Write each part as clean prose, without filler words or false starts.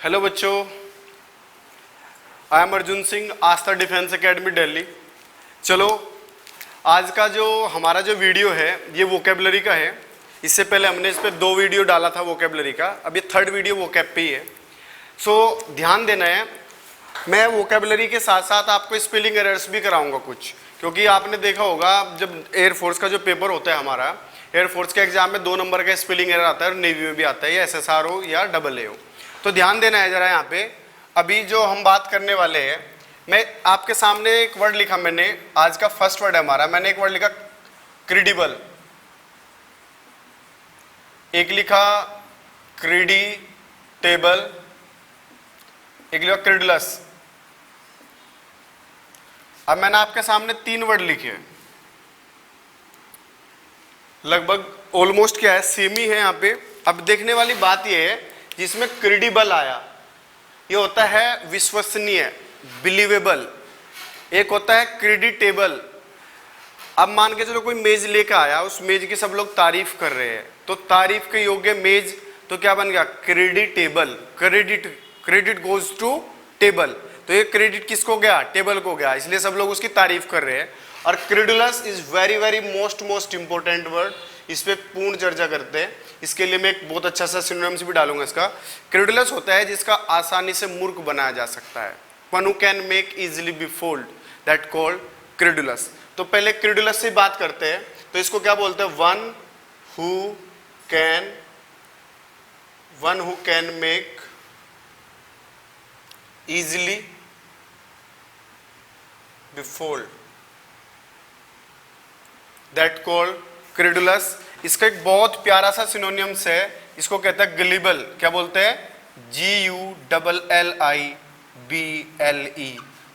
Hello बच्चों, I am Arjun Singh, Aastha defence academy Delhi. चलो, आज का जो हमारा जो वीडियो है ये वोकेबलरी का है। इससे पहले हमने इस पर 2 वीडियो डाला था वोकेबलरी का, अब ये 3rd वीडियो वोकेब पे ही है। सो ध्यान देना है, मैं वोकेबलरी के साथ साथ आपको स्पेलिंग एरर्स भी कराऊंगा कुछ, क्योंकि आपने देखा होगा जब एयरफोर्स का जो पेपर होता है हमारा, एयरफोर्स के एग्जाम में 2 नंबर का स्पेलिंग एरर आता है और नेवी में भी आता है, या SSR हो या AA हो। तो ध्यान देना है जरा यहाँ पे। अभी जो हम बात करने वाले हैं, मैं आपके सामने एक वर्ड लिखा, मैंने आज का फर्स्ट वर्ड है हमारा, मैंने एक वर्ड लिखा क्रेडिबल, एक लिखा क्रेडिटेबल, एक लिखा क्रेडुलस। अब मैंने आपके सामने 3 वर्ड लिखे हैं, लगभग ऑलमोस्ट क्या है, सेम ही है यहाँ पे। अब देखने वाली बात ये है, जिसमें क्रेडिबल आया ये होता है विश्वसनीय, बिलीवेबल। एक होता है क्रेडिटेबल। अब मान के चलो कोई मेज लेकर आया, उस मेज की सब लोग तारीफ कर रहे हैं, तो तारीफ के योग्य मेज तो क्या बन गया, creditable. Credit goes to table, तो ये क्रेडिट किसको गया, टेबल को गया, इसलिए सब लोग उसकी तारीफ कर रहे हैं। और credulous is very very most important word, इस पे पूर्ण चर्चा करते हैं। इसके लिए मैं एक बहुत अच्छा सा सिनोनिम्स भी डालूंगा इसका। क्रेडुलस होता है जिसका आसानी से मूर्ख बनाया जा सकता है, one who can make easily be fold, that called credulous. तो पहले क्रेडुलस से बात करते हैं, तो इसको क्या बोलते हैं, one who can make easily be fold, that called credulous. इसका एक बहुत प्यारा सा सिनोनिम्स है, इसको कहते हैं गलीबल। क्या बोलते हैं, GULLIBLE।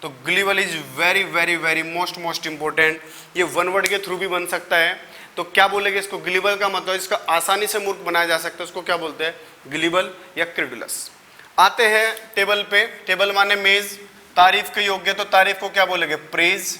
तो gullible is very very very most important. ये 1 वर्ड के थ्रू भी बन सकता है। तो क्या बोलेंगे इसको, गलीबल का मतलब इसका आसानी से मूर्ख बनाया जा सकता है, उसको क्या बोलते हैं, गलीबल या क्रेडुलस। आते हैं टेबल पे। टेबल माने मेज, तारीफ के योग्य, तो तारीफ को क्या बोलेंगे, प्रेज।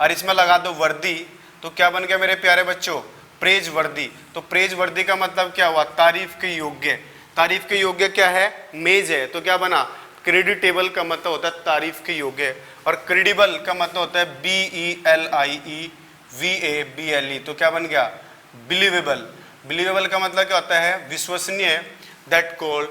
और इसमें लगा दो वर्दी, तो क्या बन गया मेरे प्यारे बच्चों, प्रेज वर्दी। तो प्रेज वर्दी का मतलब क्या हुआ, तारीफ के योग्य। तारीफ के योग्य क्या है, मेज है, तो क्या बना, क्रेडिटेबल का मतलब होता है तारीफ के योग्य। और क्रेडिबल का मतलब होता है BELIEVABLE, तो क्या बन गया, बिलीवेबल। बिलीवेबल का मतलब क्या होता है, विश्वसनीय, दैट कॉल्ड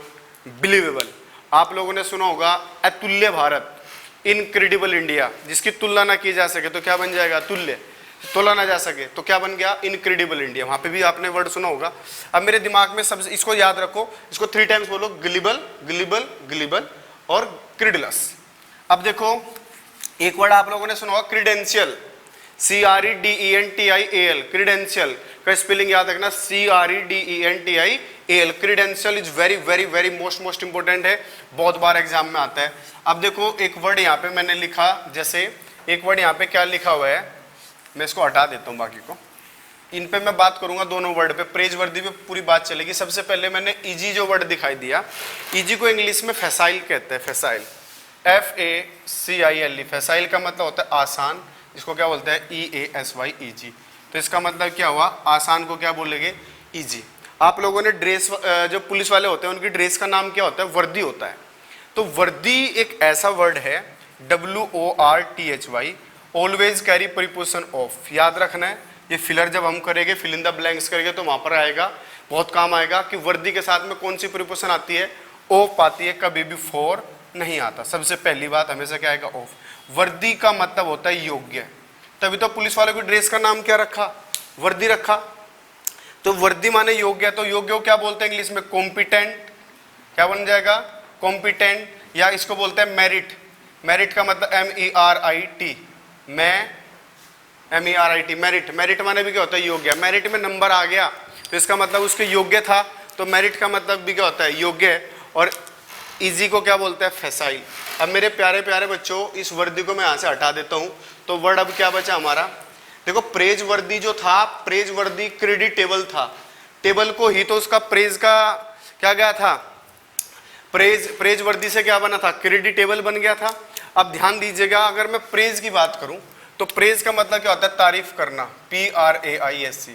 बिलीवेबल। आप लोगों ने सुना होगा अतुल्य भारत, इनक्रेडिबल इंडिया, जिसकी तुलना ना की जा सके तो क्या बन जाएगा, तुल्य। तोला ना जा सके तो क्या बन गया, इनक्रेडिबल इंडिया। वहां पे भी आपने वर्ड सुना होगा। अब मेरे दिमाग में सबसे, इसको याद रखो, इसको 3 टाइम्स बोलो, गलीबल गलीबल गलीबल और क्रेडुलस। अब देखो एक वर्ड आप लोगों ने सुना होगा क्रीडेंशियल, CREDENTIAL, क्रीडेंशियल का स्पेलिंग याद रखना, CREDENTIAL। Credential is very very very most important है, बहुत बार एग्जाम में आता है। अब देखो एक वर्ड यहाँ पे मैंने लिखा, जैसे एक वर्ड यहाँ पे क्या लिखा हुआ है, मैं इसको हटा देता हूँ, बाकी को इन पे मैं बात करूंगा, दोनों वर्ड पे, प्रेज वर्दी पे पूरी बात चलेगी। सबसे पहले मैंने इजी जो वर्ड दिखाई दिया, इजी को इंग्लिश में फैसाइल कहते हैं, फैसाइल, FACILE। फैसाइल का मतलब होता है आसान, इसको क्या बोलते हैं, EASY, तो इसका मतलब क्या हुआ, आसान को क्या बोलेंगे, इजी। आप लोगों ने ड्रेस, जो पुलिस वाले होते हैं उनकी ड्रेस का नाम क्या होता है, वर्दी होता है। तो वर्दी एक ऐसा वर्ड है, WORTHY, always carry preposition of. याद रखना है, ये फिलर जब हम करेंगे, फिल इन द ब्लैंक्स करेंगे, तो वहां पर आएगा, बहुत काम आएगा कि वर्दी के साथ में कौन सी प्रीपोजिशन आती है, ऑफ आती है, कभी भी फॉर नहीं आता। सबसे पहली बात हमेशा क्या आएगा, ऑफ। वर्दी का मतलब होता है योग्य, तभी तो पुलिस वालों की ड्रेस का नाम क्या रखा, वर्दी रखा। तो वर्दी माने योग्य, तो योग्य को क्या बोलते हैं इंग्लिश में, कॉम्पिटेंट। क्या बन जाएगा, कॉम्पिटेंट, या इसको बोलते हैं मेरिट। मेरिट का मतलब MERIT, MERIT, मेरिट। मेरिट माने भी क्या होता है, योग्य। मेरिट में नंबर आ गया तो इसका मतलब उसके योग्य था, तो मेरिट का मतलब भी क्या होता है, योग्य। और इजी को क्या बोलते हैं, फैसाइल। अब मेरे प्यारे प्यारे बच्चों, इस वर्दी को मैं यहाँ से हटा देता हूँ, तो वर्ड अब क्या बचा हमारा, देखो प्रेज वर्दी जो था, प्रेज वर्दी क्रेडिटेबल था, टेबल को ही तो उसका प्रेज का क्या गया था, प्रेज वर्दी से क्या बना था, क्रेडिटेबल बन गया था। अब ध्यान दीजिएगा, अगर मैं प्रेज की बात करूं तो प्रेज का मतलब क्या होता है, तारीफ करना, PRAISC।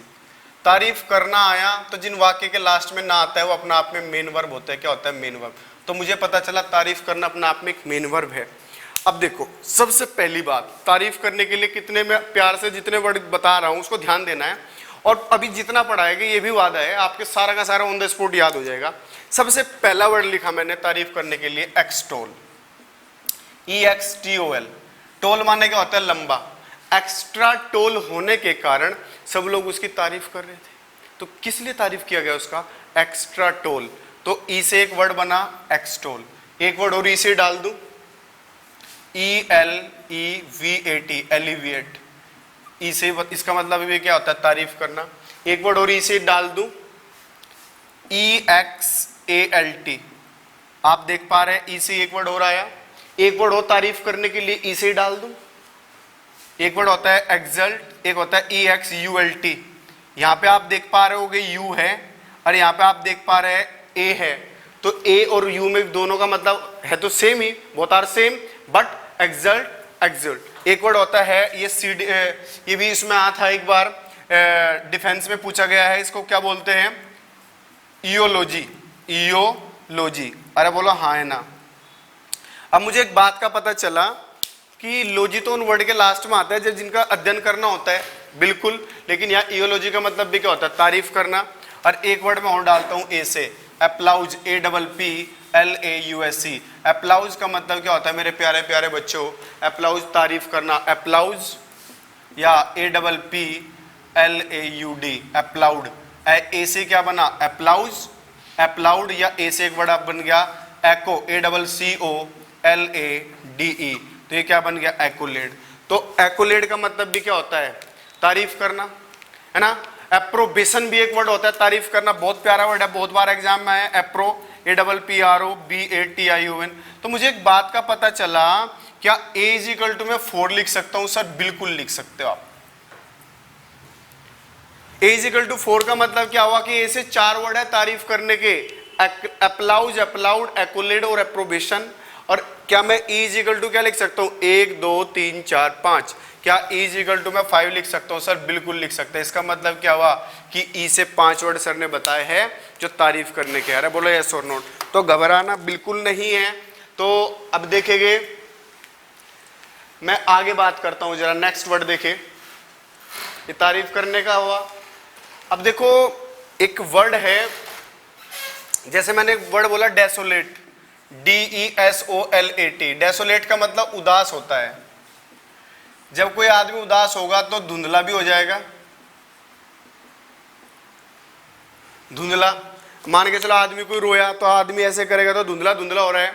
तारीफ करना आया, तो जिन वाक्य के लास्ट में ना आता है वो अपना आप में मेन वर्ब होता है। क्या होता है? Main verb. तो मुझे पता चला तारीफ करना अपना आप में एक मेन वर्ब है। अब देखो, सबसे पहली बात, तारीफ करने के लिए कितने में प्यार से जितने वर्ड बता रहा हूं उसको ध्यान देना है, और अभी जितना पढ़ाएगा ये भी वादा है आपके सारा का सारा ऑन द स्पॉट याद हो जाएगा। सबसे पहला वर्ड लिखा मैंने तारीफ करने के लिए, एक्सटोल, EXTOL। टोल माने क्या होता है? लंबा। एक्स्ट्रा टोल होने के कारण सब लोग उसकी तारीफ कर रहे थे। तो किस लिए तारीफ किया गया उसका? Extra toll. तो ई से एक वर्ड बना एक्सटोल, एक वर्ड और ई से डाल दूं, ELEVAT, एलिविएट। ई से इसका मतलब ये क्या होता है? तारीफ करना। एक वर्ड और ई से डाल दूं, EXALT। आप देख पा रहे हैं ई से एक वर्ड और आया। एक वर्ड और तारीफ करने के लिए ई से डाल दूं, एक वर्ड होता है एक्सल्ट, एक होता है EXULT। यहां पे आप देख पा रहे होगे यू है, और यहां पे आप देख पा रहे हैं ए है। तो ए और यू में दोनों का मतलब है तो सेम ही, both are same, but exalt exalt. एक वर्ड होता है ये भी इसमें आता था एक बार, डिफेंस में पूछा गया है, इसको क्या बोलते हैं? इयोलॉजी, इयोलॉजी। अरे बोलो हाँ है ना। अब मुझे एक बात का पता चला कि लॉजी तो उन वर्ड के लास्ट में आता है जब जिनका अध्ययन करना होता है, बिल्कुल, लेकिन यहाँ इयोलॉजी का मतलब भी क्या होता है? तारीफ करना। और एक वर्ड में और डालता हूँ ए से, अप्लाउज, APPLAUSE। अप्लाउज का मतलब क्या होता है मेरे प्यारे प्यारे बच्चों? अप्लाउज, तारीफ करना, अप्लाउज, या APPLAUD, अप्लाउड। ए से क्या बना? अप्लाउज, अप्लाउड, या ए से एक वर्ड बन गया एको, ACCOLADE। तो ये क्या बन गया? एक्कोलेड। तो एक्कोलेड का मतलब भी क्या होता है? तारीफ करना, है ना। एप्रोबेशन भी एक वर्ड होता है, तारीफ करना, बहुत प्यारा वर्ड है, बहुत बार एग्जाम में आया, एप्रो, APPROBATION। तो मुझे एक बात का पता चला, क्या A = मैं 4 लिख सकता हूं? सर बिल्कुल लिख सकते हो आप। A = 4 का मतलब क्या हुआ कि A से 4 वर्ड है तारीफ करने के, अप्लाउज, अप्लाउड, एक्कोलेड और एप्रोबेशन। और क्या मैं E = क्या लिख सकता हूँ? 1 2 3 4 5। क्या E = मैं 5 लिख सकता हूँ? सर बिल्कुल लिख सकते हैं। इसका मतलब क्या हुआ कि E से 5 वर्ड सर ने बताए हैं जो तारीफ करने के। अरे बोलो यस और नोट। तो घबराना बिल्कुल नहीं है। तो अब देखेंगे, मैं आगे बात करता हूँ, जरा नेक्स्ट वर्ड देखे। ये तारीफ करने का हुआ। अब देखो एक वर्ड है, जैसे मैंने एक वर्ड बोला डेसोलेट, DESOLAT। डेसोलेट का मतलब उदास होता है। जब कोई आदमी उदास होगा तो धुंधला भी हो जाएगा। धुंधला, मान के चलो आदमी कोई रोया तो आदमी ऐसे करेगा तो धुंधला धुंधला हो रहा है।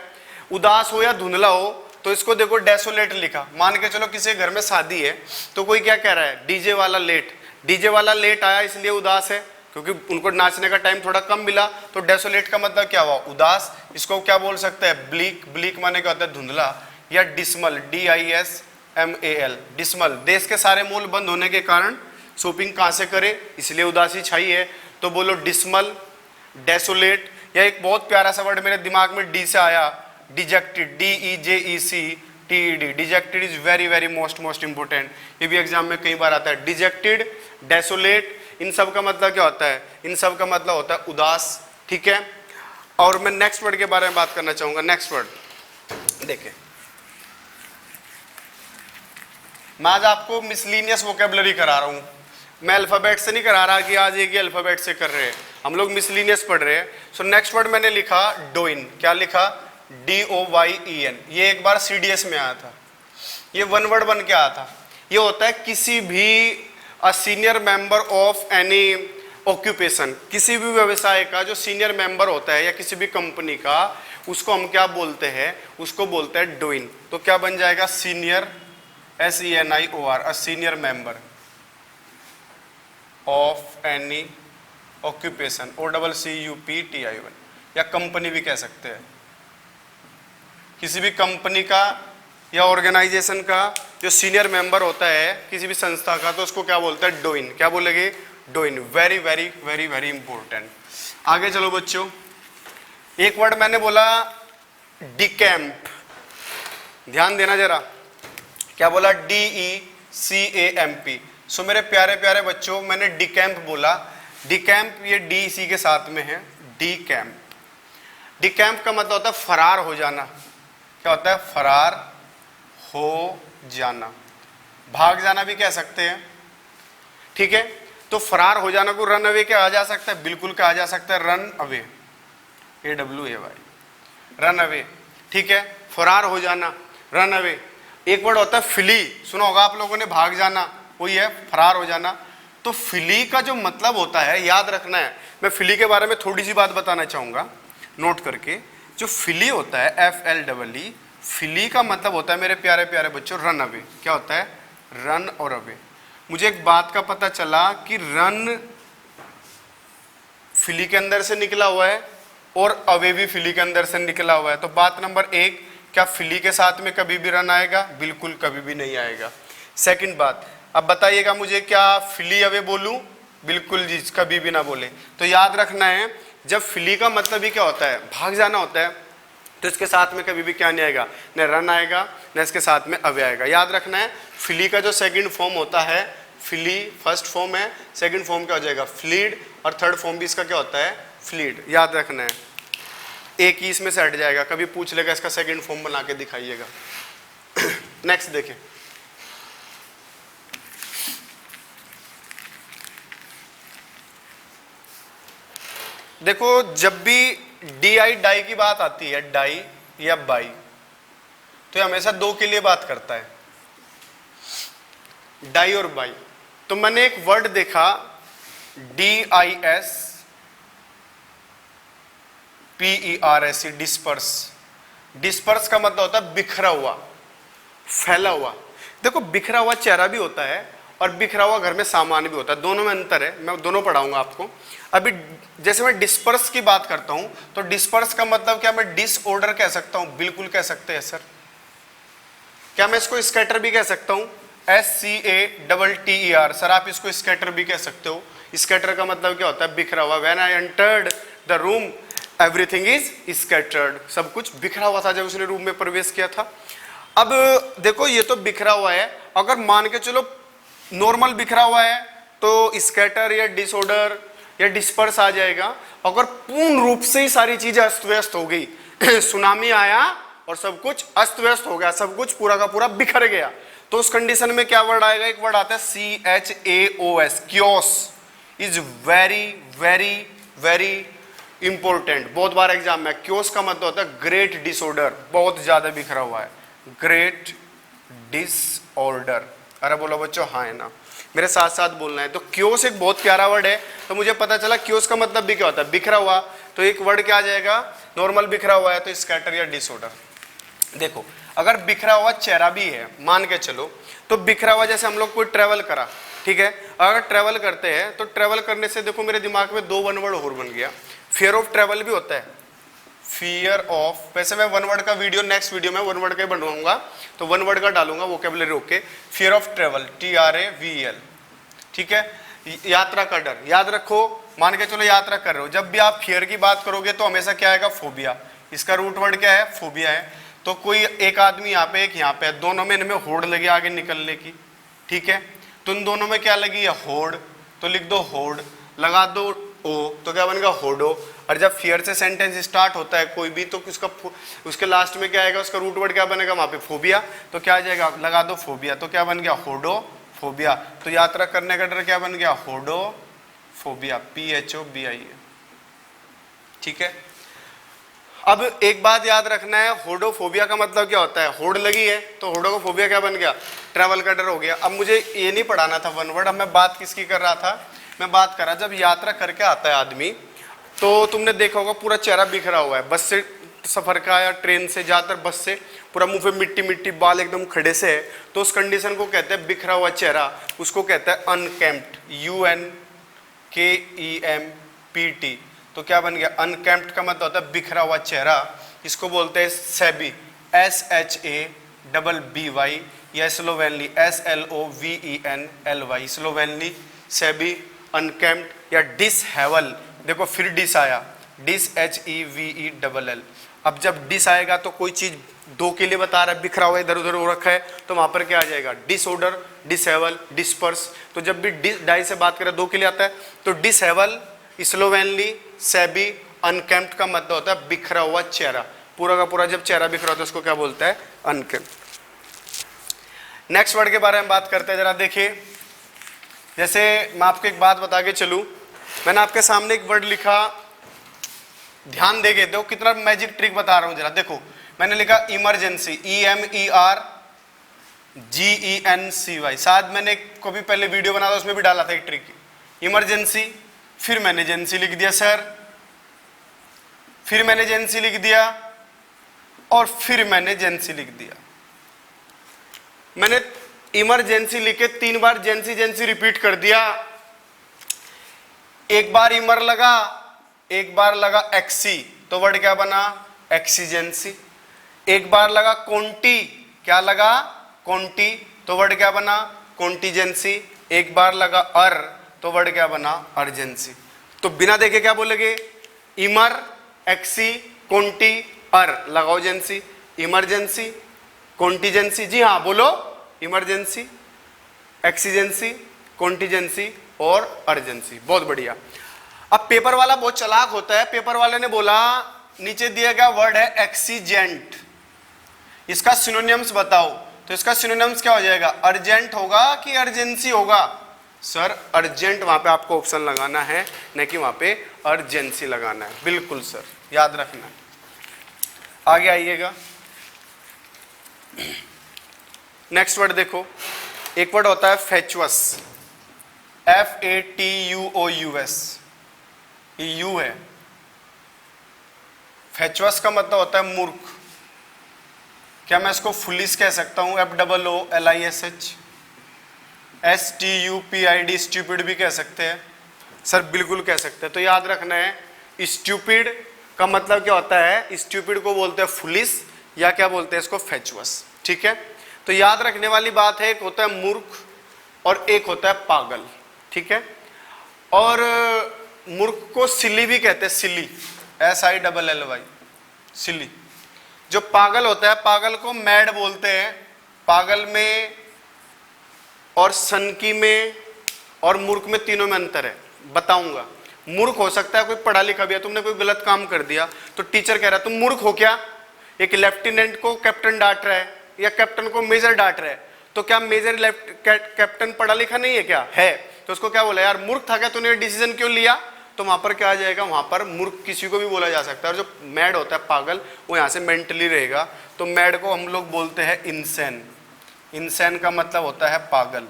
उदास हो या धुंधला हो तो इसको देखो डेसोलेट लिखा। मान के चलो किसी घर में शादी है तो कोई क्या कह रहा है? डीजे वाला लेट। डीजे वाला लेट आया इसलिए उदास है, क्योंकि उनको नाचने का टाइम थोड़ा कम मिला। तो डेसोलेट का मतलब क्या हुआ? उदास। इसको क्या बोल सकते हैं? ब्लीक। ब्लीक माने क्या होता है? धुंधला। या डिसमल, DISMAL, डिसमल। देश के सारे मॉल बंद होने के कारण शॉपिंग कहाँ से करे, इसलिए उदासी छाई है। तो बोलो डिसमल, डेसोलेट। या एक बहुत प्यारा सा वर्ड मेरे दिमाग में डी से आया, dejected, DEJECTED। Dejected is very very most important. ये भी एग्जाम में कई बार आता है। डिजेक्टेड, डेसोलेट, इन सब का मतलब क्या होता है? इन सब का मतलब होता है उदास। ठीक है। और मैं नेक्स्ट वर्ड के बारे में बात करना चाहूंगा। नेक्स्ट वर्ड देखें, मैं आज आपको मिसलीनियस वोकेबलरी करा रहा हूं। मैं अल्फाबेट से नहीं करा रहा कि आज एक ही अल्फाबेट से कर रहे हैं, हम लोग मिसलीनियस पढ़ रहे हैं। सो नेक्स्ट वर्ड मैंने लिखा डोइन। क्या लिखा? DOYEN। ये एक बार CDS में आया था, ये वन वर्ड बन के आया था। ये होता है किसी भी senior member of any occupation, किसी भी व्यवसाय का जो सीनियर मेंबर होता है या किसी भी कंपनी का, उसको हम क्या बोलते हैं? उसको बोलते हैं डोइन। तो क्या बन जाएगा? Senior, SENIOR, senior member of any occupation, OCCUPTION। या कंपनी भी कह सकते हैं, किसी भी कंपनी का या ऑर्गेनाइजेशन का जो सीनियर मेंबर होता है किसी भी संस्था का, तो उसको क्या बोलते हैं? डोइन। क्या बोलेंगे? Dwayne. Very very very very important. आगे चलो बच्चों, एक वर्ड मैंने बोला डिकैम्प। ध्यान देना जरा, क्या बोला? DECAMP। सो मेरे प्यारे प्यारे बच्चों, मैंने डिकैम्प बोला। डिकैम्प, ये डी इसी के साथ में है, डिकैम्प। डिकैम्प का मतलब होता है फरार हो जाना। क्या होता है? फरार हो जाना, भाग जाना भी कह सकते हैं, ठीक है। तो फरार हो जाना को रन अवे कहा जा सकता है, बिल्कुल कहा जा सकता है run away, AWAY, run away, ठीक है। फरार हो जाना, रन अवे। एक वर्ड होता है फ्ली, सुना होगा आप लोगों ने, भाग जाना, वही है फरार हो जाना। तो फ्ली का जो मतलब होता है, याद रखना है, मैं फ्ली के बारे में थोड़ी सी बात बताना चाहूंगा, नोट करके। जो फ्ली होता है, FLEE, फ्ली का मतलब होता है मेरे प्यारे प्यारे बच्चों रन अवे। क्या होता है? रन और अवे। मुझे एक बात का पता चला कि रन फ्ली के अंदर से निकला हुआ है और अवे भी फ्ली के अंदर से निकला हुआ है। तो बात नंबर 1, क्या फ्ली के साथ में कभी भी रन आएगा? बिल्कुल कभी भी नहीं आएगा। सेकंड बात, अब बताइएगा मुझे, क्या फ्ली अवे बोलूं? बिल्कुल जी, कभी भी ना बोले। तो याद रखना है, जब फ्ली का मतलब ही क्या होता है? भाग जाना होता है, तो इसके साथ में कभी भी क्या नहीं आएगा? न रन आएगा, न इसके साथ में अवे आएगा। याद रखना है, फ्ली का जो सेकंड फॉर्म होता है, फ्ली फर्स्ट फॉर्म है, सेकंड फॉर्म क्या हो जाएगा? फ्लीड, और थर्ड फॉर्म भी इसका क्या होता है? फ्लीड। याद रखना है, एक ही इसमें से हट जाएगा, कभी पूछ लेगा इसका सेकंड फॉर्म बना के दिखाइएगा। नेक्स्ट देखें, देखो जब भी DI डाई की बात आती है, डाई या बाई, तो ये हमेशा दो के लिए बात करता है, डाई और बाई। तो मैंने एक वर्ड देखा, DISPERS, डिस्पर्स। डिस्पर्स का मतलब होता है बिखरा हुआ, फैला हुआ। देखो बिखरा हुआ चेहरा भी होता है और बिखरा हुआ घर में सामान भी होता है, दोनों में अंतर है, मैं दोनों पढ़ाऊंगा आपको। अभी जैसे मैं डिस्पर्स की बात करता हूं, तो डिस्पर्स का मतलब क्या मैं डिसऑर्डर कह सकता हूं? बिल्कुल कह सकते हैं सर। क्या मैं इसको स्कैटर भी कह सकता हूं? SCATTER, सर आप इसको स्कैटर भी कह सकते हो। स्कैटर का मतलब क्या होता है? बिखरा हुआ। When I entered the room everything is scattered, सब कुछ बिखरा हुआ था जब उसने रूम में प्रवेश किया था। अब देखो ये तो बिखरा हुआ है, अगर मान के चलो नॉर्मल बिखरा हुआ है तो स्कैटर या डिसऑर्डर या डिस्पर्स आ जाएगा। अगर पूर्ण रूप से ही सारी चीजें अस्त व्यस्त हो गई, सुनामी आया और सब कुछ अस्त व्यस्त हो गया, सब कुछ पूरा का पूरा बिखर गया, तो उस कंडीशन में क्या वर्ड आएगा? एक वर्ड आता है CHAOS, chaos. Is very very very important, बहुत बार एग्जाम में। क्योस का मतलब होता है ग्रेट डिसऑर्डर, बहुत ज्यादा बिखरा हुआ है, ग्रेट डिसऑर्डर। अरे बोलो बच्चों हाँ है ना, मेरे साथ साथ बोलना है। तो क्योस एक बहुत प्यारा वर्ड है, तो मुझे पता चला क्योस का मतलब भी क्या होता है? बिखरा हुआ। तो एक वर्ड क्या आ जाएगा? नॉर्मल बिखरा हुआ है तो स्कैटर या डिसऑर्डर। देखो अगर बिखरा हुआ चेहरा भी है, मान के चलो, तो बिखरा हुआ जैसे हम लोग कोई ट्रेवल करा, ठीक है, अगर ट्रेवल करते हैं तो ट्रेवल करने से देखो मेरे दिमाग में दो वन वर्ड और बन गया, फियर ऑफ ट्रेवल भी होता है, फियर ऑफ। वैसे मैं वन वर्ड का वीडियो नेक्स्ट वीडियो में वन वर्ड का ही बनवाऊंगा, तो वन वर्ड का डालूंगा vocabulary okay. Fear of travel, TRAVEL, ठीक है। यात्रा का डर, याद रखो, मान के चलो यात्रा कर रहे हो, जब भी आप फियर की बात करोगे तो हमेशा क्या आएगा? फोबिया। इसका रूट वर्ड क्या है? फोबिया है। तो कोई एक आदमी यहाँ पे एक यहाँ पे, दोनों में इनमें होड़ लगी आगे निकलने की, ठीक है। तो इन दोनों में क्या लगी है? होड़। तो लिख दो होड़, लगा दो ओ, तो क्या बनेगा? होडो। और जब फियर से सेंटेंस स्टार्ट होता है कोई भी, तो उसके लास्ट में क्या आएगा? उसका रूट वर्ड क्या बनेगा? वहां पे फोबिया। तो क्या आ जाएगा? लगा दो फोबिया, तो क्या बन गया? होडो फोबिया। तो यात्रा करने का डर क्या बन गया? होडो फोबिया, PHOBIA, ठीक है। अब एक बात याद रखना है, होडोफोबिया का मतलब क्या होता है? होड़ लगी है, तो होडोफोबिया क्या बन गया? ट्रैवल का डर हो गया। अब मुझे ये नहीं पढ़ाना था वन वर्ड, अब मैं बात किसकी कर रहा था? मैं बात कर रहा, जब यात्रा करके आता है आदमी, तो तुमने देखा होगा पूरा चेहरा बिखरा हुआ है, बस से सफर का या ट्रेन से, ज्यादातर बस से, पूरा मुंह पे मिट्टी मिट्टी, बाल एकदम खड़े से है, तो उस कंडीशन को कहते हैं बिखरा हुआ चेहरा, उसको कहते हैं अनकेम्प्ड, UNKEMPT। तो क्या बन गया? अनकेम्प्ड का मतलब होता है बिखरा हुआ चेहरा, इसको बोलते हैं सैबी, SHABBY, या स्लोवेनली, SLOVENLY, स्लोवेनली, सैबी, अनकेम्प्ड, या डिसहेवल। देखो फिर डिस आया, डिस HEVELL। अब जब डिस आएगा तो कोई चीज दो के लिए बता रहा है, बिखरा हुआ इधर उधर हो रखा है, तो वहां पर क्या आ जाएगा, डिसऑर्डर, डिसेबल, डिस्पर्स। तो जब भी डाई से बात करें दो के लिए आता है, तो डिसेबल, स्लोवेनली, सैबी, अनकेम्प्ट का मतलब होता है बिखरा हुआ चेहरा, पूरा का पूरा जब चेहरा बिखरा होता है उसको क्या बोलता है, अनकेम्प्ट। नेक्स्ट वर्ड के बारे में बात करते हैं, जरा देखिए। जैसे मैं आपको एक बात बता के चलूं, मैंने आपके सामने एक वर्ड लिखा, ध्यान देके दो कितना मैजिक ट्रिक बता रहा हूं, जरा देखो। मैंने लिखा इमरजेंसी, EMERGENCY। शायद मैंने कभी पहले वीडियो बना था उसमें भी डाला था एक ट्रिक, इमरजेंसी, फिर मैंने जेंसी लिख दिया सर, फिर मैंने जेंसी लिख दिया, और फिर मैंने जेंसी लिख दिया। मैंने इमरजेंसी लिख के 3 बार जेंसी जेंसी रिपीट कर दिया। एक बार इमर लगा, एक बार लगा एक्सी, तो वर्ड क्या बना, एक्सीजेंसी। एक बार लगा कोंटी, क्या लगा, कोंटी, तो वर्ड क्या बना, कोंटीजेंसी। एक बार लगा अर, तो वर्ड क्या बना, अर्जेंसी। तो बिना देखे क्या बोलेंगे, इमर, एक्सी, कोंटी, अर, लगाओ जेंसी, इमरजेंसी, कॉन्टीजेंसी। जी हाँ बोलो, इमरजेंसी, एक्सीजेंसी, कॉन्टीजेंसी और अर्जेंसी। बहुत बढ़िया। अब पेपर वाला बहुत चालाक होता है, पेपर वाले ने बोला नीचे दिया गया वर्ड है एक्सीजेंट, इसका सिनोनिम्स बताओ। तो इसका सिनोनिम्स क्या हो जाएगा, अर्जेंट होगा कि अर्जेंसी होगा। सर अर्जेंट वहां पे आपको ऑप्शन लगाना है, न कि वहां पे अर्जेंसी लगाना है। बिल्कुल सर, याद रखना। आगे आइएगा, नेक्स्ट वर्ड देखो। एक वर्ड होता है फैचुअस, FATUOUS, ये यू है। फैचुअस का मतलब होता है मूर्ख। क्या मैं इसको फुलिस कह सकता हूं, FOOLISH, STUPID, स्टूपिड भी कह सकते हैं। सर बिल्कुल कह सकते हैं। तो याद रखना है, स्टूपिड का मतलब क्या होता है, स्टूपिड को बोलते हैं फुलिस, या क्या बोलते हैं इसको, फैचुअस। ठीक है, तो याद रखने वाली बात है, एक होता है मूर्ख और एक होता है पागल। ठीक है, और मूर्ख को सिली भी कहते हैं, सिली, SILLY, सिली। जो पागल होता है, पागल को मैड बोलते हैं। पागल में और सनकी में और मूर्ख में, तीनों में अंतर है, बताऊंगा। मूर्ख हो सकता है कोई पढ़ा लिखा भी है, तुमने कोई गलत काम कर दिया तो टीचर कह रहा है तुम मूर्ख हो क्या। एक लेफ्टिनेंट को कैप्टन डांट रहा है या कैप्टन को मेजर डांट रहा है, तो क्या मेजर कैप्टन पढ़ा लिखा नहीं है क्या, है, तो उसको क्या बोला, यार मूर्ख था क्या तूने, डिसीजन क्यों लिया। तो वहां पर क्या आ जाएगा, वहां पर मूर्ख किसी को भी बोला जा सकता है। और जो मैड होता है, पागल, वो यहाँ से मेंटली रहेगा। तो मैड को हम लोग बोलते हैं इंसेन। इंसेन का मतलब होता है पागल।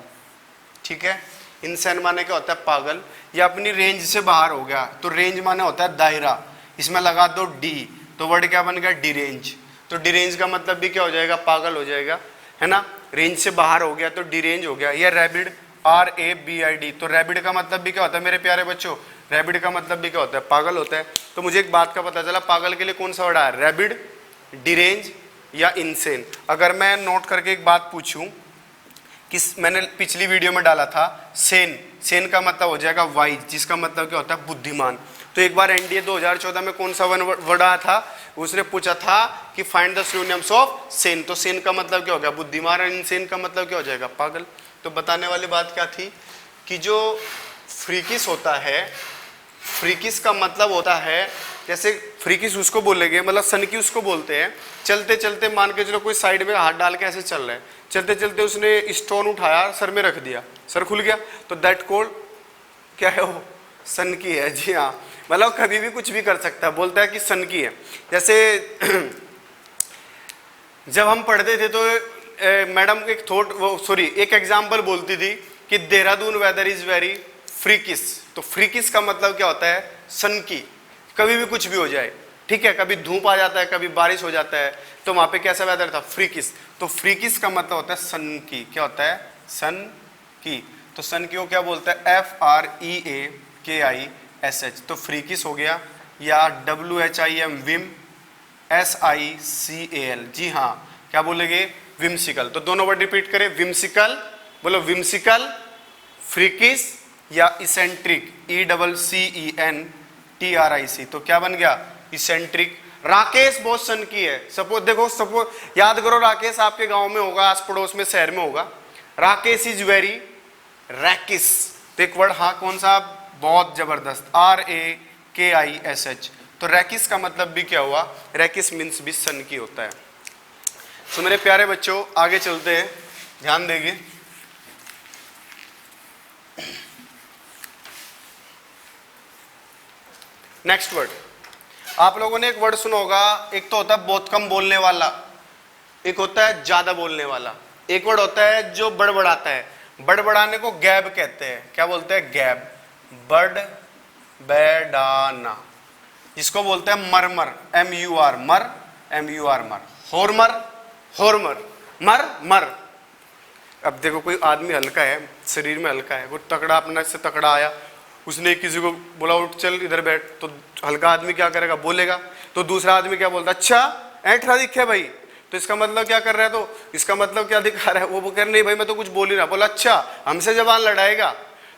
ठीक है, इंसेन माने क्या होता है, पागल, या अपनी रेंज से बाहर हो गया। तो रेंज माने होता है दायरा, इसमें लगा दो डी, तो वर्ड क्या बन गया, डिरेंज। तो डिरेंज का मतलब भी क्या हो जाएगा, पागल हो जाएगा, है ना। रेंज से बाहर हो गया तो डिरेंज हो गया। या रैबिड, RABID, तो रैबिड का मतलब भी क्या होता है मेरे प्यारे बच्चों, रैबिड का मतलब भी क्या होता है, पागल होता है। तो मुझे एक बात का पता चला, पागल के लिए कौन सा वर्ड आया, रैबिड, डिरेंज या इंसेन। अगर मैं नोट करके एक बात पूछूं, कि मैंने पिछली वीडियो में डाला था सेन, सेन का मतलब हो जाएगा वाइज, जिसका मतलब क्या होता है, बुद्धिमान। तो एक बार NDA 2014 में कौन सा वर्ड आया था, उसने पूछा था कि find the synonyms of Sen. तो सेन का मतलब क्या हो गया, बुद्धिमान, और इनसेन का मतलब क्या हो जाएगा, पागल। तो बताने वाली बात क्या थी कि जो फ्रीकिस होता है, फ्रीकिस का मतलब होता है, जैसे फ्रीकिस उसको बोलेंगे, मतलब सनकी उसको बोलते हैं, चलते चलते मान के चलो कोई साइड में हाथ डाल के ऐसे चल रहा है, चलते चलते उसने स्टोन उठाया, सर में रख दिया, सर खुल गया, तो दैट कोल्ड क्या है, वो सनकी है। जी हाँ, मतलब कभी भी कुछ भी कर सकता है, बोलता है कि सनकी है। जैसे जब हम पढ़ते थे तो मैडम एक एग्जाम्पल बोलती थी कि देहरादून वेदर इज वेरी फ्रीकिस। तो फ्रीकिस का मतलब क्या होता है, सनकी, कभी भी कुछ भी हो जाए। ठीक है, कभी धूप आ जाता है, कभी बारिश हो जाता है, तो वहां पे कैसा वेदर था, फ्रीकिस। तो फ्रीकिस का मतलब होता है सन की। क्या होता है, सन की। तो सन की को क्या बोलता है, FREAKISH। तो फ्रीकिस हो गया। या WHIM, विम, SICAL। जी हाँ, क्या बोलेंगे, विम्सिकल। तो दोनों वर्ड रिपीट करें, विम्सिकल, बोलो विम्सिकल, फ्रीकिस या इसेंट्रिक, ECCENTRIC। TRIC, तो क्या बन गया? इसेंट्रिक। राकेश बहुत सन की है। सपोज देखो, सपोज याद करो, राकेश आपके गांव में होगा, आस पड़ोस में, शहर में होगा। राकेश इज वेरी रैकिस, तो एक वर्ड हाँ कौन सा? बहुत जबरदस्त, RAKISH। तो रैकिस का मतलब भी क्या हुआ? रैकिस मीन्स भी सन की होता है। तो मेरे प्यारे बच्चों आगे चलते हैं, ध्यान देंगे। नेक्स्ट वर्ड, आप लोगों ने एक वर्ड सुना होगा, एक तो होता है बहुत कम बोलने वाला, एक होता है ज्यादा बोलने वाला, एक वर्ड होता है जो बड़बड़ाता है। बड़बड़ाने को गैब कहते हैं। क्या बोलते हैं? गैब। बड़बड़ाना, जिसको बोलते हैं मरमर, MUR, मर, MUR, मर। होरमर, होरमर, मर, मर। अब देखो कोई आदमी हल्का है, शरीर में हल्का है, वो तकड़ा अपना से तकड़ा आया, उसने किसी को बोला उठ चल इधर बैठ, तो हल्का आदमी क्या करेगा? बोलेगा। तो दूसरा आदमी क्या बोलता? अच्छा ऐठा दिखे भाई, तो इसका मतलब क्या कर रहा है? तो इसका मतलब क्या दिखा रहा है? वो कह रहे नहीं भाई मैं तो कुछ बोल ही रहा। बोला अच्छा हमसे जबान लड़ाएगा?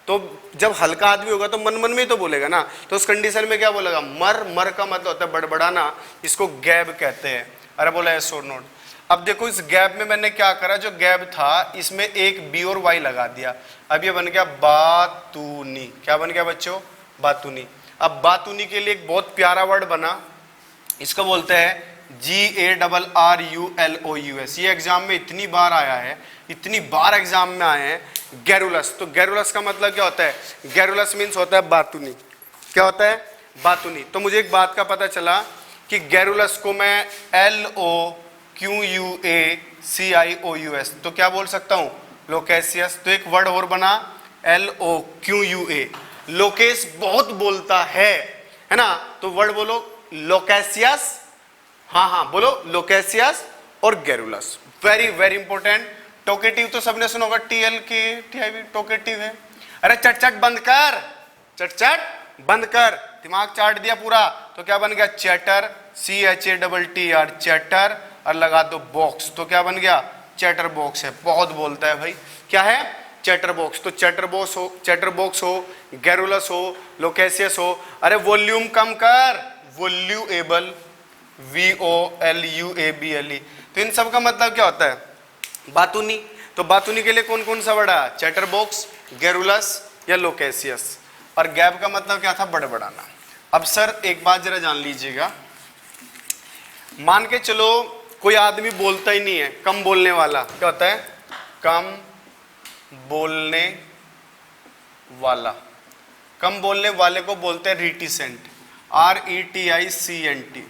तो जब हल्का आदमी होगा तो मन मन में ही तो बोलेगा ना। तो उस कंडीशन में क्या बोलेगा? मर। मर का मतलब होता है बड़बड़ाना, इसको गैब कहते हैं। अरे बोला एस और नोट। अब देखो इस गैप में मैंने क्या करा, जो गैप था इसमें एक बी और वाई लगा दिया। अब ये बन गया बातूनी। क्या बन गया बच्चों? बातूनी। अब बातूनी के लिए एक बहुत प्यारा वर्ड बना, इसको बोलते हैं GARRULOUS। ये एग्जाम में इतनी बार आया है, इतनी बार एग्जाम में आए हैं, गैरुलस। तो गैरुलस का मतलब क्या होता है? गैरुलस मीन्स होता है बातूनी। क्या होता है? बातूनी। तो मुझे एक बात का पता चला कि गैरुलस को मैं LOQUACIOUS तो क्या बोल सकता हूं? लोकेसियस। तो एक वर्ड और बना LOQUA, लोकेश बहुत बोलता है ना। तो वर्ड बोलो लोकेसियस। हाँ हाँ बोलो लोकेसियस और गैरुलस। Very very important. टोकेटिव तो सबने सुना होगा, TLK टोकेटिव है। अरे चट बंद कर, चट बंद कर, दिमाग चाट दिया पूरा। तो क्या बन गया? चैटर, CHATTR, चैटर, और लगा दो बॉक्स, तो क्या बन गया? चैटर बॉक्स है। बहुत बोलता है भाई। क्या है? Chatter box. तो चैटर बॉक्स हो, गैरुलस हो, लोकेसियस हो। अरे वॉल्यूम कम कर, वॉल्यूएबल, VOLUABLE। तो इन सब का मतलब क्या होता है? बातूनी। तो बातूनी के लिए कौन कौन सा वर्ड है? चैटर बॉक्स, गैरुलस या लोकेसियस। और गैप का मतलब क्या था? बड़बड़ाना। अब सर एक बात जरा जान लीजिएगा, मान के चलो कोई आदमी बोलता ही नहीं है, कम बोलने वाला, क्या होता है? कम बोलने वाला। कम बोलने वाले को बोलते हैं रिटिसेंट, RETICENT।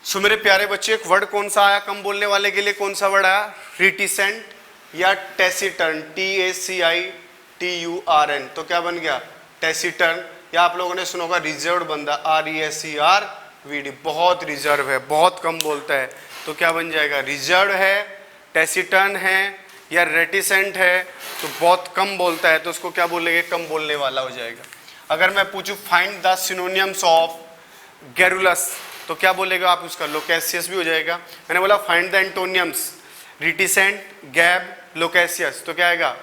सो मेरे प्यारे बच्चे एक वर्ड कौन सा आया कम बोलने वाले के लिए? कौन सा वर्ड आया? रिटिसेंट या टेसिटर्न, TACITURN। तो क्या बन गया? टेसिटर्न। या आप लोगों ने सुना होगा रिजर्व बंदा, RESERVD, बहुत रिजर्व है, बहुत कम बोलता है, तो क्या बन जाएगा? रिजर्व है, टेसिटर्न है या रेटिसेंट है, तो बहुत कम बोलता है, तो उसको क्या बोलेंगे? कम बोलने वाला हो जाएगा। अगर मैं पूछूं find the synonyms of garrulous, तो क्या बोलेगा आप उसका? लोकेसियस भी हो जाएगा। मैंने बोला फाइंड द एंटोनियम्स, रिटिसेंट, गैब, लोकेसियस, तो क्या आएगा?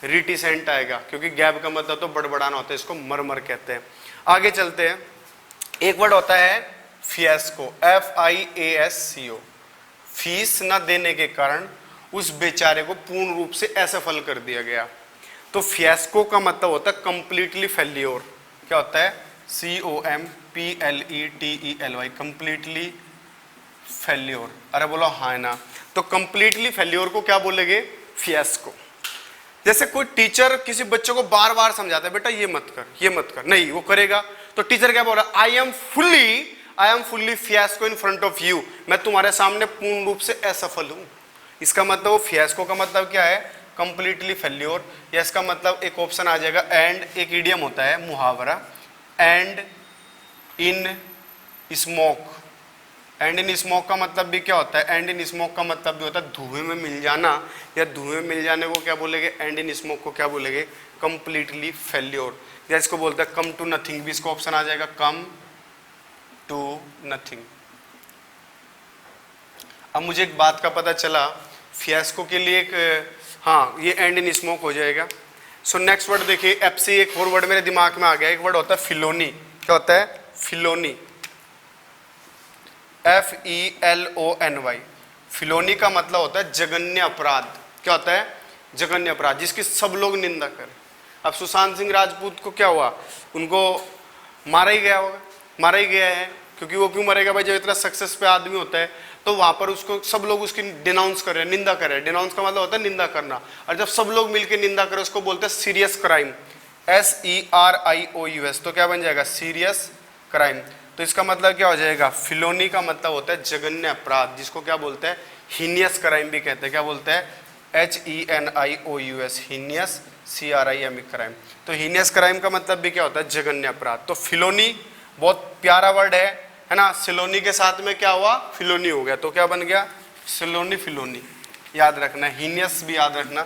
रिटिसेंट आएगा, क्योंकि गैब का मतलब तो बड़बड़ाना होता है, इसको मरमर कहते हैं। आगे चलते हैं। एक वर्ड होता है फियास्को, FIASCO। फीस न देने के कारण उस बेचारे को पूर्ण रूप से असफल कर दिया गया। तो फियास्को का मतलब होता है कंप्लीटली फेल्योर। क्या होता है? COMPLETELY, completely failure. अरे बोलो हाँ ना। तो कंप्लीटली फेल्योर को क्या बोलेंगे? फियास्को। जैसे कोई टीचर किसी बच्चे को बार बार समझाता है, बेटा ये मत कर, ये मत कर, नहीं वो करेगा, तो टीचर क्या बोल रहा है? I am fully fiasco in front of you, मैं तुम्हारे सामने पूर्ण रूप से असफल हूं। इसका मतलब वो फियास्को का मतलब क्या है? Completely failure. या इसका मतलब एक ऑप्शन आ जाएगा एंड, एक इडियम होता है मुहावरा, and in smoke. And in smoke का मतलब भी क्या होता है? एंड इन स्मोक का मतलब भी होता है धुएं में मिल जाना, या धुएं में मिल जाने को क्या बोलेंगे? एंड इन स्मोक को क्या बोलेंगे? Completely failure. या इसको बोलते हैं कम टू नथिंग, भी इसको ऑप्शन आ जाएगा कम टू नथिंग। अब मुझे एक बात का पता चला, फियास्को के लिए एक, हाँ ये एंड इन स्मोक हो जाएगा। सो नेक्स्ट वर्ड देखिए, FC। एक और वर्ड मेरे दिमाग में आ गया, एक वर्ड होता है फिलोनी। क्या होता है? फिलोनी, FELONY। फिलोनी का मतलब होता है जघन्य अपराध। क्या होता है? जघन्य अपराध, जिसकी सब लोग निंदा करें। अब सुशांत सिंह राजपूत को क्या हुआ? उनको मारा ही गया होगा, मारा ही गया है, क्योंकि वो क्यों मरेगा भाई? जब इतना सक्सेस पे आदमी होता है तो वहां पर उसको सब लोग उसकी डिनाउंस कर रहे हैं, निंदा कर रहे हैं। डिनाउंस का मतलब होता है निंदा करना, और जब सब लोग मिलकर निंदा करें उसको बोलते हैं सीरियस क्राइम, SERIOUS। तो क्या बन जाएगा? Serious crime. तो इसका मतलब क्या हो जाएगा? फिलोनी का मतलब होता है जघन्य अपराध, जिसको क्या बोलते हैं? हीनियस क्राइम भी कहते हैं। क्या बोलते हैं? HENIOUS, heinous, CRIME crime. तो हीनियस क्राइम का मतलब भी क्या होता है? जघन्य अपराध। तो फिलोनी बहुत प्यारा वर्ड है ना? सिलोनी के साथ में क्या हुआ? फिलोनी हो गया, तो क्या बन गया? सिलोनी, फिलोनी। याद रखना, हीनियस भी याद रखना।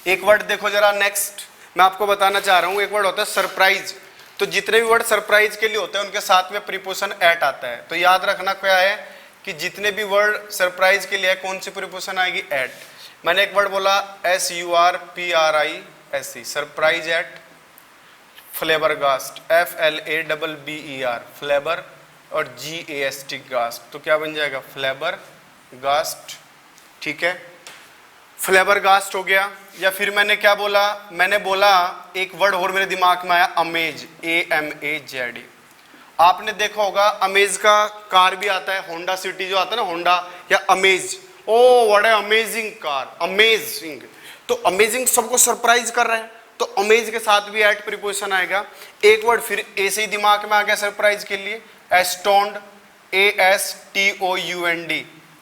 एक वर्ड देखो जरा, नेक्स्ट मैं आपको बताना चाह रहा हूं, एक वर्ड होता है सरप्राइज। तो जितने भी वर्ड सरप्राइज के लिए होते हैं उनके साथ में प्रीपोजिशन एट आता है। तो याद रखना क्या है कि जितने भी वर्ड सरप्राइज के लिए है कौन सी प्रीपोजिशन आएगी? एट। मैंने एक वर्ड बोला SURPRISE, surprise at. Flabbergast, FLABBER, flabber, और GAST, गास्ट। तो क्या बन जाएगा? फ्लेबरगास्ट। ठीक है, फ्लेबरगास्ट हो गया। या फिर मैंने क्या बोला? मैंने बोला एक वर्ड और मेरे दिमाग में आया, अमेज, AMAZE। आपने देखा होगा अमेज का कार भी आता है, होंडा सिटी जो आता है ना, होंडा या amaze. Oh what A amazing car, amazing. तो अमेजिंग सबको सरप्राइज कर रहा है, तो अमेज के साथ भी एट प्रीपोजिशन आएगा। एक वर्ड फिर ऐसे ही दिमाग में आ गया सरप्राइज के लिए, एस्टोन्ड, ASTOUND।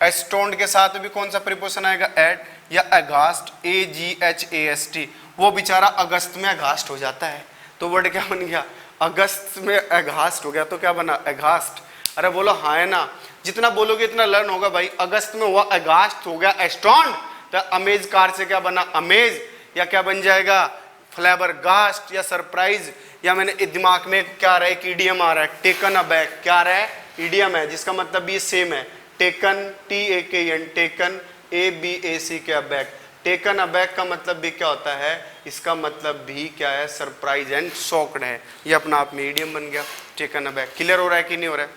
एस्टोन्ड के साथ भी कौन सा प्रीपोजिशन आएगा? एट। या अगास्ट, AGHAST। वो बेचारा अगस्त में अगास्ट हो जाता है, तो वर्ड क्या बन गया? अगस्त में अगास्ट हो गया, तो क्या बना? अगास्ट। अरे बोलो हाँ है ना, जितना बोलोगे इतना लर्न होगा भाई। अगस्त में हुआ अगास्ट, हो गया एस्टोन्ड। तो अमेज कार से क्या बना? अमेज। या क्या बन जाएगा? फ्लेबरगास्ट या सरप्राइज। या मैंने दिमाग में क्या आ रहा है? एक इडियम आ रहा है, टेकन अबैक। क्या आ रहा है? इडियम है, जिसका मतलब भी सेम है। टेकन, TAKN, टेकन, ABAC के अबैक। टेकन अबैक का मतलब भी क्या होता है? इसका मतलब भी क्या है? सरप्राइज एंड शॉक्ड है। ये अपना आप में इडियम बन गया, टेकन अबैक। क्लियर हो रहा है कि नहीं हो रहा है?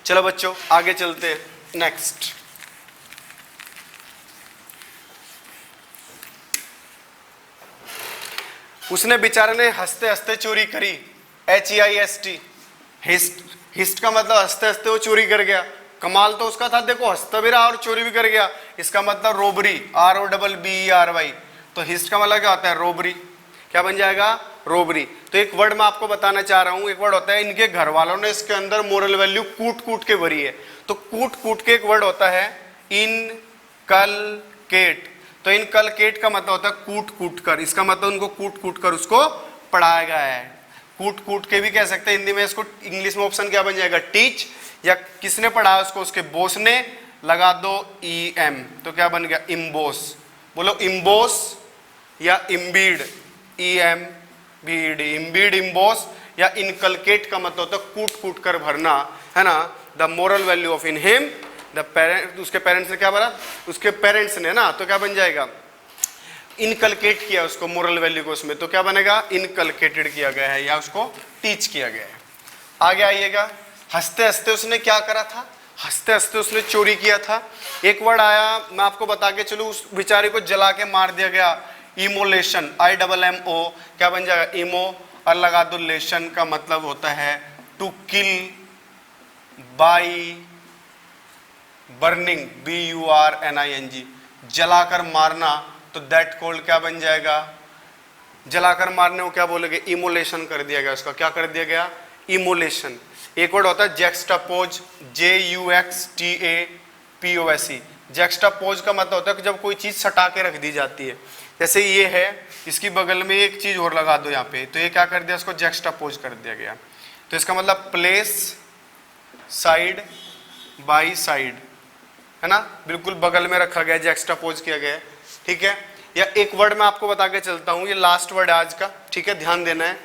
चलो बच्चों आगे चलते हैं, नेक्स्ट। उसने बेचारे ने हंसते हंसते चोरी करी, HEIST। हिस्ट का मतलब हंसते हंसते वो चोरी कर गया। कमाल तो उसका था, देखो हंसता भी रहा और चोरी भी कर गया। इसका मतलब रोबरी, ROBBERY। तो हिस्ट का मतलब क्या होता है? रोबरी। क्या बन जाएगा? रोबरी। तो एक वर्ड मैं आपको बताना चाह रहा हूं, एक वर्ड होता है, इनके घर वालों ने इसके अंदर मोरल वैल्यू कूट कूट के भरी है। तो कूट कूट के एक वर्ड होता है इनकलकेट। तो इनकलकेट का मतलब होता है कूट कूट कर। इसका मतलब उनको कूट कूट कर उसको पढ़ाया गया है। कूट कूट के भी कह सकते हैं हिंदी में इसको। इंग्लिश में ऑप्शन क्या बन जाएगा? टीच। या किसने पढ़ाया उसको? उसके बॉस ने। लगा दो EM, तो क्या बन गया? इम्बोस। बोलो इम्बोस या इम्बीड, EM बीड, इम्बीड, इम्बोस। या इनकलकेट का मतलब होता है कूट कूट कर भरना, है ना। The moral value of in him, the parent. उसके पेरेंट्स ने क्या बोला? उसके पेरेंट्स ने ना, तो क्या बन जाएगा? इनकलकेट किया उसको मोरल वैल्यू को उसमें, तो क्या बनेगा? इनकलकेटेड किया गया है या उसको टीच किया गया है। आगे आइएगा, हंसते हंसते उसने क्या करा था? हंसते हंसते उसने चोरी किया था। एक वर्ड आया, मैं आपको बता के चलूं, उस बेचारे को जला के मार दिया गया, इमोलेशन, IMMO। क्या बन जाएगा? इमो। और लगा दो लेशन का मतलब होता है to kill by burning, BURNING, जलाकर मारना। तो दैट कोल्ड क्या बन जाएगा? जलाकर मारने को क्या बोलेंगे? इमोलेशन कर दिया गया उसका। क्या कर दिया गया? इमोलेशन। एक वर्ड होता है जेक्स्टापोज, JUXTAPOSE। जेक्स्टापोज का मतलब होता है कि जब कोई चीज सटा के रख दी जाती है। जैसे ये है, इसकी बगल में एक चीज और लगा दो यहाँ पे, तो ये क्या कर दिया? इसको जेक्स्टापोज कर दिया गया। तो इसका मतलब प्लेस साइड बाई साइड, है ना, बिल्कुल बगल में रखा गया, जेक्स्टापोज किया गया है। ठीक है। या एक वर्ड मैं आपको बता के चलता हूँ, ये लास्ट वर्ड है आज का, ठीक है, ध्यान देना है।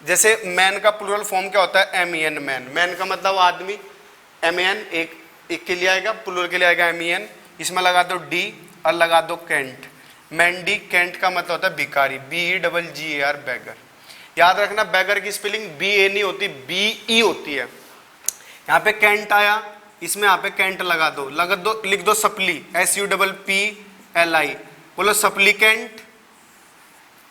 जैसे मैन का प्लूरल फॉर्म क्या होता है? MEN, man. मैन का मतलब आदमी, MEN एक के लिए आएगा, प्लूरल के लिए आएगा MEN। इसमें लगा दो D और लगा दो कैंट। मैंडी, कैंट का मतलब होता है भिखारी, BEGGAR, बैगर। याद रखना बैगर की स्पेलिंग BA नहीं होती, BE होती है। यहाँ पे कैंट आया, इसमें यहाँ पे कैंट लगा दो, लिख दो सप्ली, SUPPLI। बोलो सप्लीकेंट,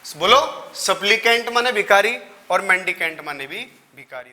बोलो सप्लीकेंट माने भिखारी और मेंडिकेंट माने भी भिखारी।